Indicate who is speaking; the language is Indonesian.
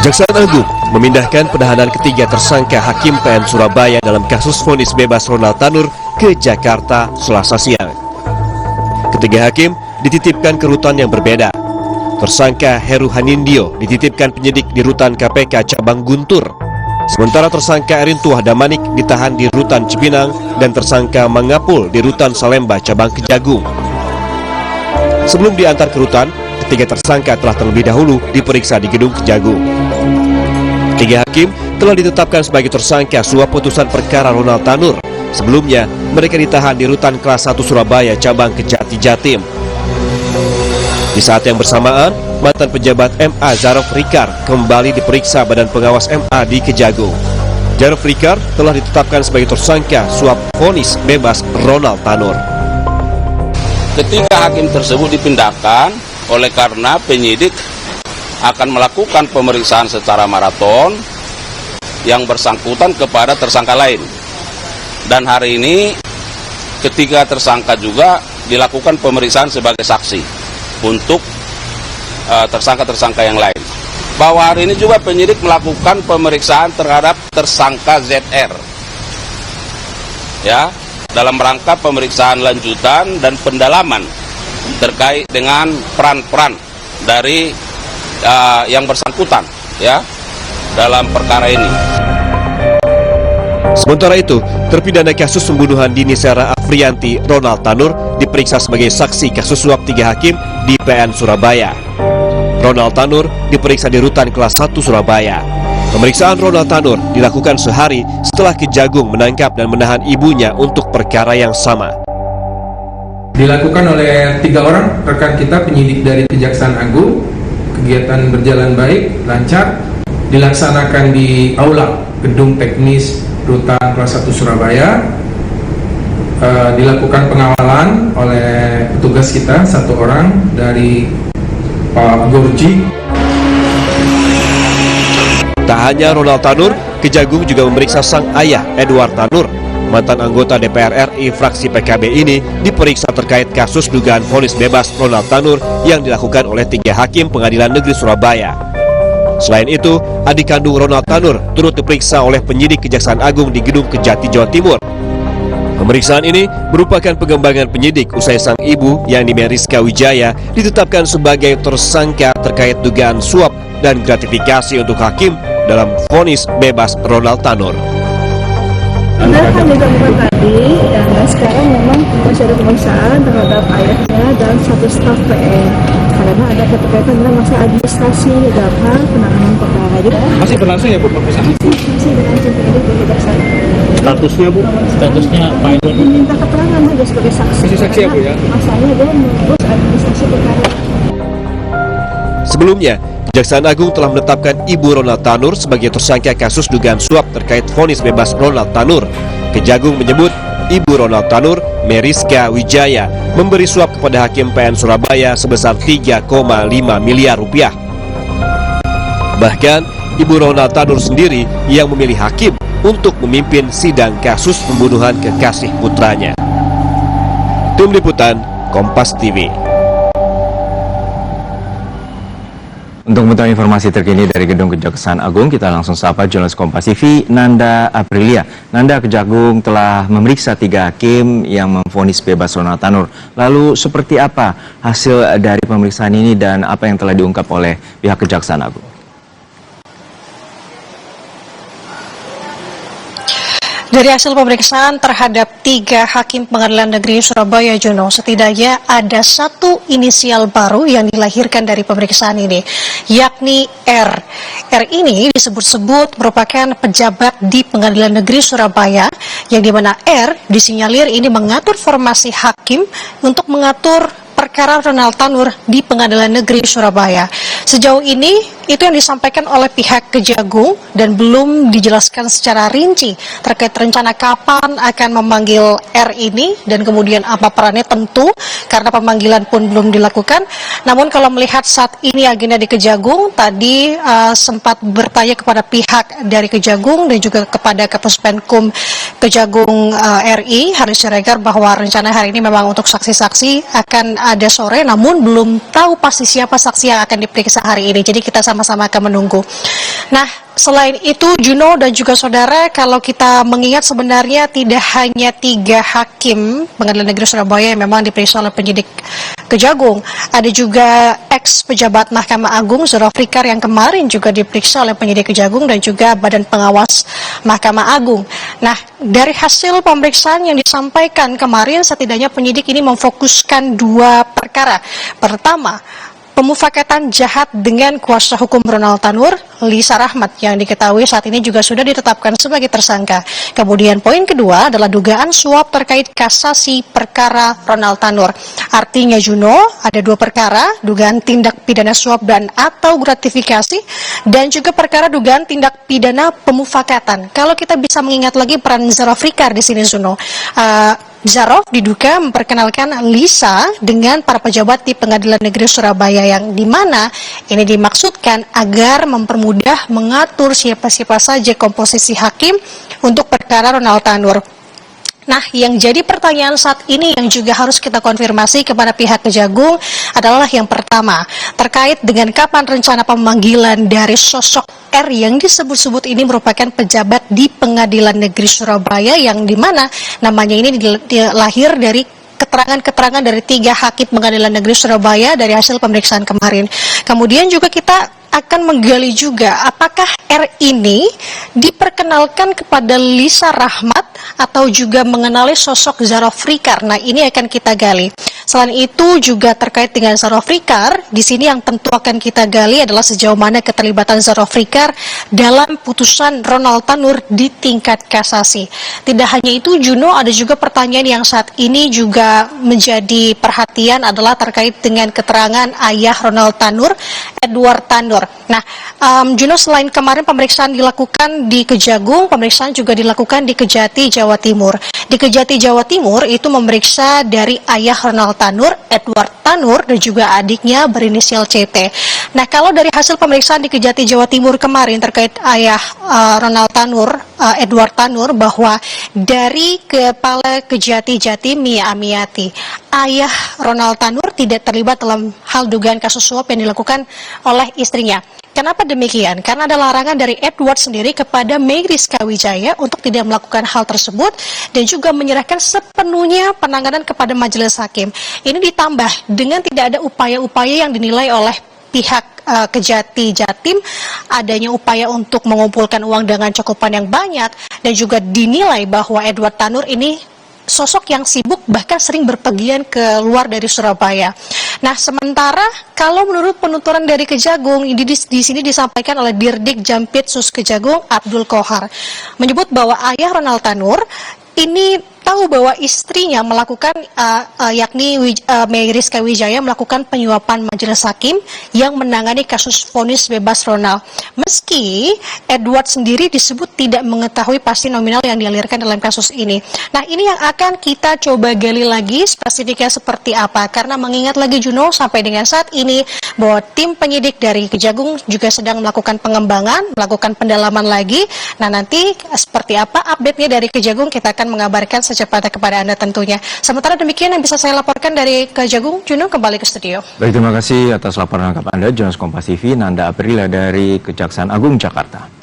Speaker 1: Kejaksaan Agung memindahkan penahanan ketiga tersangka Hakim PN Surabaya dalam kasus vonis bebas Ronald Tanur ke Jakarta Selasa siang. Ketiga hakim dititipkan ke rutan yang berbeda. Tersangka Heru Hanindyo dititipkan penyidik di rutan KPK Cabang Guntur. Sementara tersangka Erintuah Damanik ditahan di rutan Cipinang dan tersangka Mangapul di rutan Salemba Cabang Kejagung. Sebelum diantar ke rutan, ketiga tersangka telah terlebih dahulu diperiksa di gedung Kejagung. Tiga hakim telah ditetapkan sebagai tersangka suap putusan perkara Ronald Tanur. Sebelumnya, mereka ditahan di rutan kelas 1 Surabaya Cabang Kejati Jatim. Di saat yang bersamaan, mantan pejabat MA Zarof Rikar kembali diperiksa Badan Pengawas MA di Kejagung. Zarof Rikar telah ditetapkan sebagai tersangka suap vonis bebas Ronald Tanur.
Speaker 2: Ketiga hakim tersebut dipindahkan oleh karena penyidik akan melakukan pemeriksaan secara maraton yang bersangkutan kepada tersangka lain. Dan hari ini ketiga tersangka juga dilakukan pemeriksaan sebagai saksi untuk tersangka-tersangka yang lain. Bahwa hari ini juga penyidik melakukan pemeriksaan terhadap tersangka ZR. Ya, dalam rangka pemeriksaan lanjutan dan pendalaman terkait dengan peran-peran dari yang bersangkutan ya dalam perkara ini.
Speaker 1: Sementara itu, terpidana kasus pembunuhan Dini Sera Afrianti, Ronald Tanur, diperiksa sebagai saksi kasus suap tiga hakim di PN Surabaya. Ronald Tanur diperiksa di rutan kelas 1 Surabaya. Pemeriksaan Ronald Tanur dilakukan sehari setelah Kejagung menangkap dan menahan ibunya untuk perkara yang sama.
Speaker 3: Dilakukan oleh 3 orang rekan kita penyidik dari Kejaksaan Agung. Kegiatan berjalan baik, lancar, dilaksanakan di aula gedung teknis rutan kelas 1 Surabaya. Dilakukan pengawalan oleh petugas kita 1 orang dari Pak Gorji.
Speaker 1: Tak hanya Ronald Tanur, Kejagung juga memeriksa sang ayah Edward Tanur. Mantan anggota DPR RI fraksi PKB ini diperiksa terkait kasus dugaan vonis bebas Ronald Tanur yang dilakukan oleh 3 hakim Pengadilan Negeri Surabaya. Selain itu, adik kandung Ronald Tanur turut diperiksa oleh penyidik Kejaksaan Agung di Gedung Kejati, Jawa Timur. Pemeriksaan ini merupakan pengembangan penyidik usai sang ibu, yakni Meriska Wijaya, ditetapkan sebagai tersangka terkait dugaan suap dan gratifikasi untuk hakim dalam vonis bebas Ronald Tanur.
Speaker 4: Benar kan ditemukan tadi, dan sekarang memang masih ada pemeriksaan terhadap ayahnya dan 1 staf PN karena ada keterkaitan dengan masalah administrasi dalam penanganan perkara.
Speaker 5: Masih berlangsung ya Bu pemeriksaan?
Speaker 4: Masih berlangsung penyidik di Kejaksaan.
Speaker 5: Statusnya Bu? Statusnya Pak Ibu?
Speaker 4: Diminta keterangan saja sebagai saksi.
Speaker 5: Masih saksi ya Bu ya?
Speaker 4: Masalahnya dia mengurus administrasi perkara.
Speaker 1: Sebelumnya, Kejaksaan Agung telah menetapkan Ibu Ronald Tanur sebagai tersangka kasus dugaan suap terkait vonis bebas Ronald Tanur. Kejagung menyebut Ibu Ronald Tanur, Meriska Wijaya, memberi suap kepada Hakim PN Surabaya sebesar 3,5 miliar rupiah. Bahkan, Ibu Ronald Tanur sendiri yang memilih hakim untuk memimpin sidang kasus pembunuhan kekasih putranya. Tim Liputan, Kompas TV.
Speaker 6: Untuk mengetahui informasi terkini dari Gedung Kejaksaan Agung, kita langsung sapa jurnalis Kompas TV, Nanda Aprilia. Nanda, Kejagung telah memeriksa 3 hakim yang memvonis bebas Ronald Tanur. Lalu seperti apa hasil dari pemeriksaan ini dan apa yang telah diungkap oleh pihak Kejaksaan Agung?
Speaker 7: Dari hasil pemeriksaan terhadap 3 hakim Pengadilan Negeri Surabaya, Jono, setidaknya ada 1 inisial baru yang dilahirkan dari pemeriksaan ini, yakni R. R ini disebut-sebut merupakan pejabat di Pengadilan Negeri Surabaya, yang dimana R disinyalir ini mengatur formasi hakim untuk mengatur perkara Ronald Tanur di Pengadilan Negeri Surabaya. Sejauh ini itu yang disampaikan oleh pihak Kejagung dan belum dijelaskan secara rinci terkait rencana kapan akan memanggil R ini dan kemudian apa perannya, tentu karena pemanggilan pun belum dilakukan. Namun kalau melihat saat ini agenda di Kejagung, tadi sempat bertanya kepada pihak dari Kejagung dan juga kepada Kapus Penkum Kejagung RI, Haris Siregar, bahwa rencana hari ini memang untuk saksi-saksi akan ada sore, namun belum tahu pasti siapa saksi yang akan diperiksa diperiksa hari ini. Jadi kita sama-sama akan menunggu. Nah, selain itu Juno dan juga saudara, kalau kita mengingat sebenarnya tidak hanya 3 hakim Pengadilan Negeri Surabaya yang memang diperiksa oleh penyidik Kejagung, ada juga ex pejabat Mahkamah Agung Zulfikar yang kemarin juga diperiksa oleh penyidik Kejagung dan juga Badan Pengawas Mahkamah Agung. Nah, dari hasil pemeriksaan yang disampaikan kemarin, setidaknya penyidik ini memfokuskan 2 perkara. Pertama, pemufakatan jahat dengan kuasa hukum Ronald Tanur, Lisa Rahmat, yang diketahui saat ini juga sudah ditetapkan sebagai tersangka. Kemudian poin kedua adalah dugaan suap terkait kasasi perkara Ronald Tanur. Artinya Juno, ada 2 perkara, dugaan tindak pidana suap dan atau gratifikasi, dan juga perkara dugaan tindak pidana pemufakatan. Kalau kita bisa mengingat lagi peran Zulfikar di sini, Juno, Zarov diduga memperkenalkan Lisa dengan para pejabat di Pengadilan Negeri Surabaya, yang dimana ini dimaksudkan agar mempermudah mengatur siapa-siapa saja komposisi hakim untuk perkara Ronald Tanur. Nah, yang jadi pertanyaan saat ini yang juga harus kita konfirmasi kepada pihak Kejagung adalah yang pertama, terkait dengan kapan rencana pemanggilan dari sosok R yang disebut-sebut ini merupakan pejabat di Pengadilan Negeri Surabaya, yang dimana namanya ini lahir dari keterangan-keterangan dari 3 hakim Pengadilan Negeri Surabaya dari hasil pemeriksaan kemarin. Kemudian juga kita akan menggali juga apakah R ini diperkenalkan kepada Lisa Rahmat atau juga mengenali sosok Zulfikar. Nah, ini akan kita gali. Selain itu juga terkait dengan Zulfikar, di sini yang tentu akan kita gali adalah sejauh mana keterlibatan Zulfikar dalam putusan Ronald Tanur di tingkat kasasi. Tidak hanya itu, Juno, ada juga pertanyaan yang saat ini juga menjadi perhatian adalah terkait dengan keterangan ayah Ronald Tanur, Edward Tanur. Nah, Juno, selain kemarin pemeriksaan dilakukan di Kejagung, pemeriksaan juga dilakukan di Kejati, Jawa Timur. Di Kejati, Jawa Timur itu memeriksa dari ayah Ronald Tanur, Edward Tanur, dan juga adiknya berinisial CT. Nah, kalau dari hasil pemeriksaan di Kejati, Jawa Timur kemarin terkait ayah Ronald Tanur, Edward Tanur, bahwa dari Kepala Kejati Jatim Mia Amiati, ayah Ronald Tanur tidak terlibat dalam hal dugaan kasus suap yang dilakukan oleh istrinya. Kenapa demikian? Karena ada larangan dari Edward sendiri kepada Mei Rizka Wijaya untuk tidak melakukan hal tersebut dan juga menyerahkan sepenuhnya penanganan kepada majelis hakim. Ini ditambah dengan tidak ada upaya-upaya yang dinilai oleh pihak Kejati Jatim, adanya upaya untuk mengumpulkan uang dengan cakupan yang banyak, dan juga dinilai bahwa Edward Tanur ini sosok yang sibuk, bahkan sering berpergian ke luar dari Surabaya. Nah, sementara kalau menurut penuturan dari Kejagung, di sini disampaikan oleh Dirdik Jampitsus Kejagung Abdul Kohar, menyebut bahwa ayah Ronald Tanur ini tahu bahwa istrinya melakukan, yakni Mei Rizka Wijaya melakukan penyuapan majelis hakim yang menangani kasus vonis bebas Ronald. Meski Edward sendiri disebut tidak mengetahui pasti nominal yang dialirkan dalam kasus ini. Nah, ini yang akan kita coba gali lagi spesifiknya seperti apa. Karena mengingat lagi, Juno, sampai dengan saat ini bahwa tim penyidik dari Kejagung juga sedang melakukan pengembangan, melakukan pendalaman lagi. Nah, nanti seperti apa update-nya dari Kejagung, kita akan mengabarkan secepatnya kepada Anda tentunya. Sementara demikian yang bisa saya laporkan dari Kejagung. Juno, kembali ke studio.
Speaker 6: Baik, terima kasih atas laporan lengkap Anda, Jurnalis Kompas TV, Nanda Aprilia dari Kejaksaan Agung Jakarta.